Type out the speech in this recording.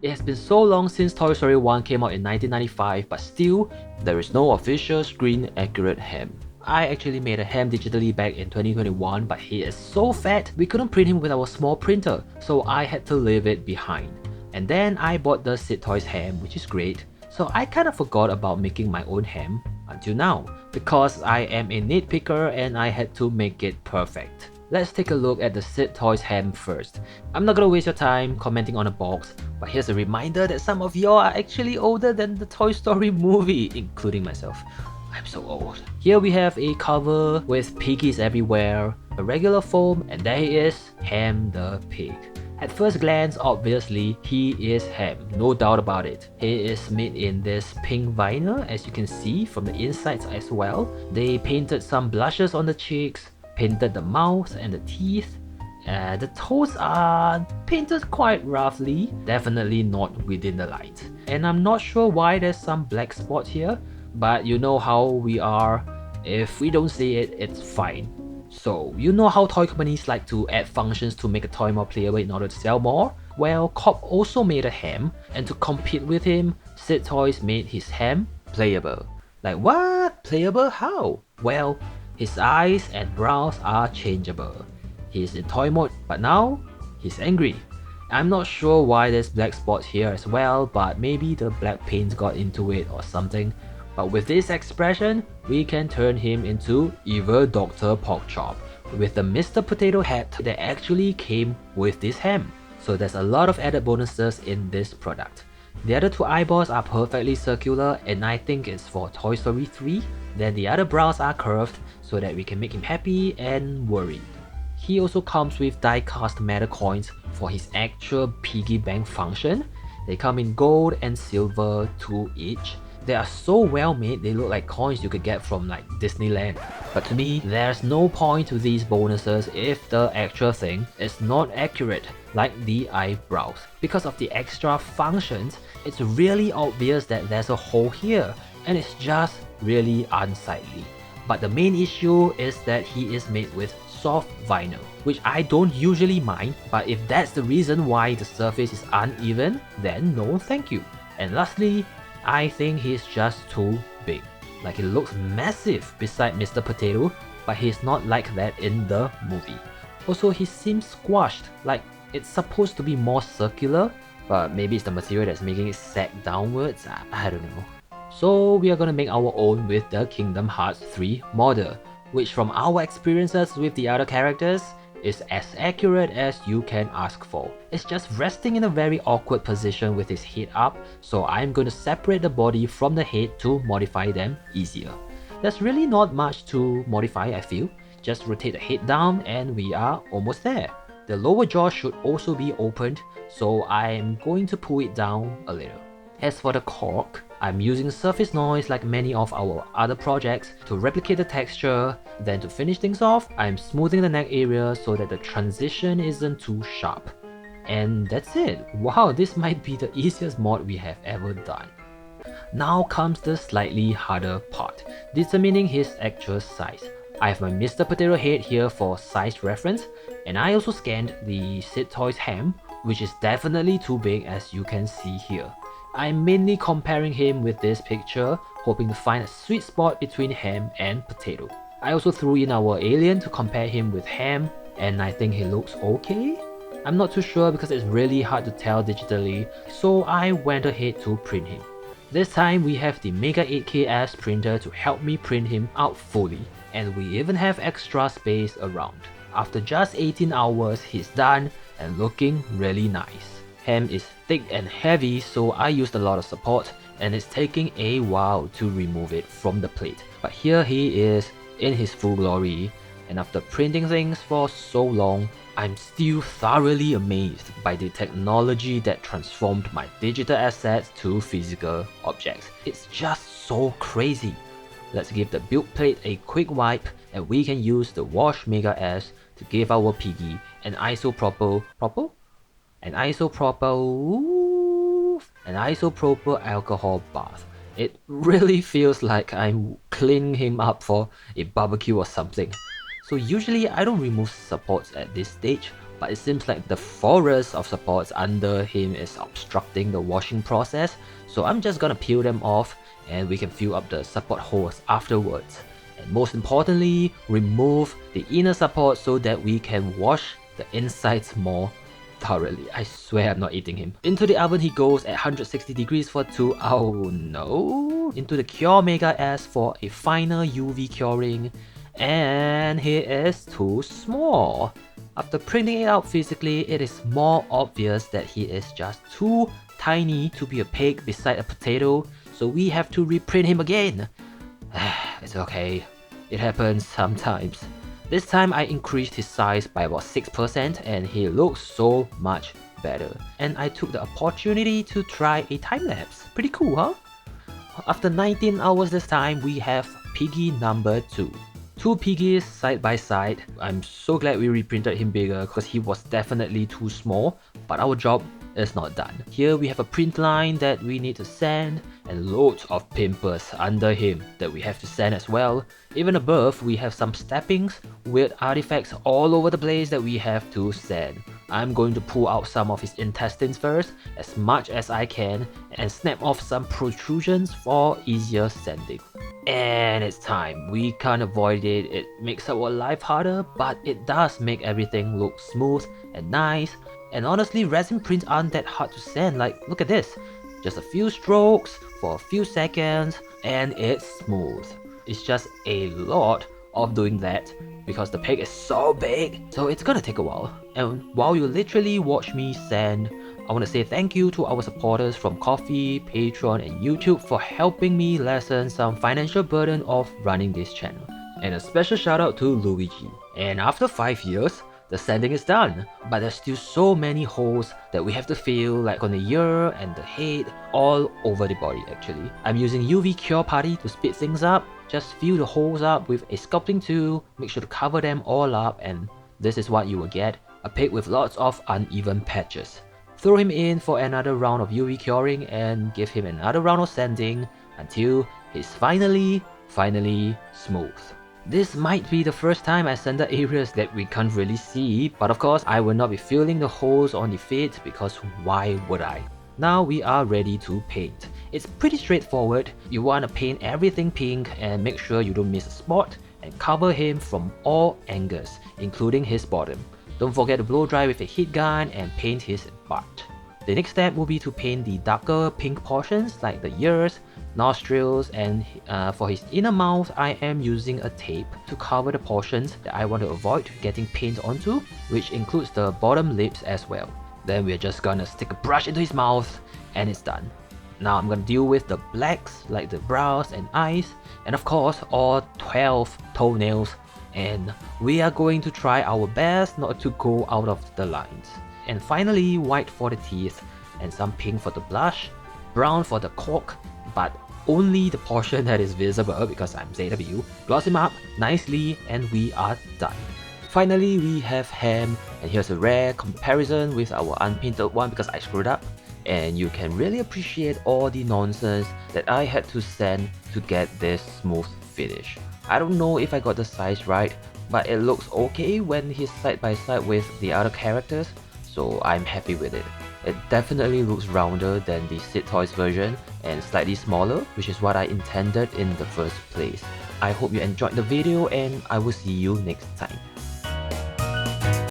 It has been so long since Toy Story 1 came out in 1995, but still, there is no official screen-accurate Hamm. I actually made a Hamm digitally back in 2021, but he is so fat, we couldn't print him with our small printer, so I had to leave it behind. And then I bought the Sid Toys Hamm, which is great, so I kinda forgot about making my own Hamm until now, because I am a nitpicker and I had to make it perfect. Let's take a look at the Sid Toys Hamm first. I'm not gonna waste your time commenting on a box, but here's a reminder that some of y'all are actually older than the Toy Story movie, including myself. I'm so old. Here we have a cover with piggies everywhere, a regular foam, and there he is, Hamm the pig. At first glance, obviously, he is Hamm, no doubt about it. He is made in this pink vinyl, as you can see from the insides as well. They painted some blushes on the cheeks, painted the mouth and the teeth. The toes are painted quite roughly, definitely not within the light. And I'm not sure why there's some black spot here, but you know how we are. If we don't see it, it's fine. So, you know how toy companies like to add functions to make a toy more playable in order to sell more? Well, Cobb also made a Hamm, and to compete with him, Sid Toys made his Hamm playable. Like what? Playable how? Well, his eyes and brows are changeable. He's in toy mode, but now, he's angry. I'm not sure why there's black spots here as well, but maybe the black paint got into it or something. But with this expression, we can turn him into Evil Dr. Porkchop with the Mr. Potato hat that actually came with this Hamm. So there's a lot of added bonuses in this product. The other two eyeballs are perfectly circular and I think it's for Toy Story 3. Then the other brows are curved so that we can make him happy and worried. He also comes with die-cast metal coins for his actual piggy bank function. They come in gold and silver, 2 each. They are so well made, they look like coins you could get from like Disneyland. But to me, there's no point to these bonuses if the actual thing is not accurate, like the eyebrows. Because of the extra functions, it's really obvious that there's a hole here, and it's just really unsightly. But the main issue is that he is made with soft vinyl, which I don't usually mind, but if that's the reason why the surface is uneven, then no thank you. And lastly, I think he's just too big. Like he looks massive beside Mr. Potato, but he's not like that in the movie. Also, he seems squashed, like it's supposed to be more circular, but maybe it's the material that's making it sag downwards, I don't know. So we are gonna make our own with the Kingdom Hearts 3 model, which from our experiences with the other characters, is as accurate as you can ask for. It's just resting in a very awkward position with his head up, so I'm going to separate the body from the head to modify them easier. There's really not much to modify, I feel. Just rotate the head down and we are almost there. The lower jaw should also be opened, so I'm going to pull it down a little. As for the cork, I'm using surface noise like many of our other projects to replicate the texture. Then to finish things off, I'm smoothing the neck area so that the transition isn't too sharp. And that's it. Wow, this might be the easiest mod we have ever done. Now comes the slightly harder part, determining his actual size. I have my Mr. Potato head here for size reference, and I also scanned the Sid Toys Hamm, which is definitely too big as you can see here. I'm mainly comparing him with this picture, hoping to find a sweet spot between Hamm and Potato. I also threw in our alien to compare him with Hamm, and I think he looks okay. I'm not too sure because it's really hard to tell digitally, so I went ahead to print him. This time we have the Mega 8K printer to help me print him out fully, and we even have extra space around. After just 18 hours, he's done and looking really nice. Hamm is thick and heavy, so I used a lot of support, and it's taking a while to remove it from the plate. But here he is in his full glory, and after printing things for so long, I'm still thoroughly amazed by the technology that transformed my digital assets to physical objects. It's just so crazy. Let's give the build plate a quick wipe, and we can use the Wash Mega S to give our piggy an isopropyl alcohol bath. It really feels like I'm cleaning him up for a barbecue or something. So usually I don't remove supports at this stage, but it seems like the forest of supports under him is obstructing the washing process, so I'm just gonna peel them off and we can fill up the support holes afterwards. And most importantly, remove the inner support so that we can wash the insides more thoroughly. I swear I'm not eating him. Into the oven he goes at 160 degrees for 2 hours. Oh no. Into the Cure Mega S for a final UV curing. And he is too small. After printing it out physically, it is more obvious that he is just too tiny to be a pig beside a potato, so we have to reprint him again. It's okay. It happens sometimes. This time I increased his size by about 6% and he looks so much better. And I took the opportunity to try a time-lapse. Pretty cool, huh? After 19 hours this time, we have Piggy number 2. 2 piggies side by side. I'm so glad we reprinted him bigger because he was definitely too small, but our job is not done. Here we have a print line that we need to sand and loads of pimpers under him that we have to sand as well. Even above we have some steppings, weird artifacts all over the place that we have to sand. I'm going to pull out some of his intestines first as much as I can and snap off some protrusions for easier sanding. And it's time. We can't avoid it. It makes our life harder, but it does make everything look smooth and nice. And honestly, resin prints aren't that hard to sand. Like, look at this. Just a few strokes for a few seconds and it's smooth. It's just a lot of doing that because the pig is so big, so it's gonna take a while. And while you literally watch me sand, I want to say thank you to our supporters from Ko-fi, Patreon and YouTube for helping me lessen some financial burden of running this channel. And a special shout out to Luigi. And after 5 years, the sanding is done, but there's still so many holes that we have to fill, like on the ear and the head, all over the body actually. I'm using UV Cure Putty to speed things up. Just fill the holes up with a sculpting tool, make sure to cover them all up, and this is what you will get, a pig with lots of uneven patches. Throw him in for another round of UV curing and give him another round of sanding until he's finally smooth. This might be the first time I sanded areas that we can't really see, but of course I will not be filling the holes on the feet because why would I? Now we are ready to paint. It's pretty straightforward. You want to paint everything pink and make sure you don't miss a spot and cover him from all angles, including his bottom. Don't forget to blow dry with a heat gun and paint his butt. The next step will be to paint the darker pink portions like the ears, nostrils, and for his inner mouth I am using a tape to cover the portions that I want to avoid getting paint onto, which includes the bottom lips as well. Then we're just gonna stick a brush into his mouth and it's done. Now I'm gonna deal with the blacks like the brows and eyes, and of course all 12 toenails, and we are going to try our best not to go out of the lines. And finally white for the teeth and some pink for the blush, brown for the cork, but only the portion that is visible because I'm ZW. Gloss him up nicely and we are done. Finally we have Hamm, and here's a rare comparison with our unpainted one because I screwed up. And you can really appreciate all the nonsense that I had to sand to get this smooth finish. I don't know if I got the size right, but it looks okay when he's side by side with the other characters, so I'm happy with it. It definitely looks rounder than the Sid Toys version and slightly smaller, which is what I intended in the first place. I hope you enjoyed the video and I will see you next time.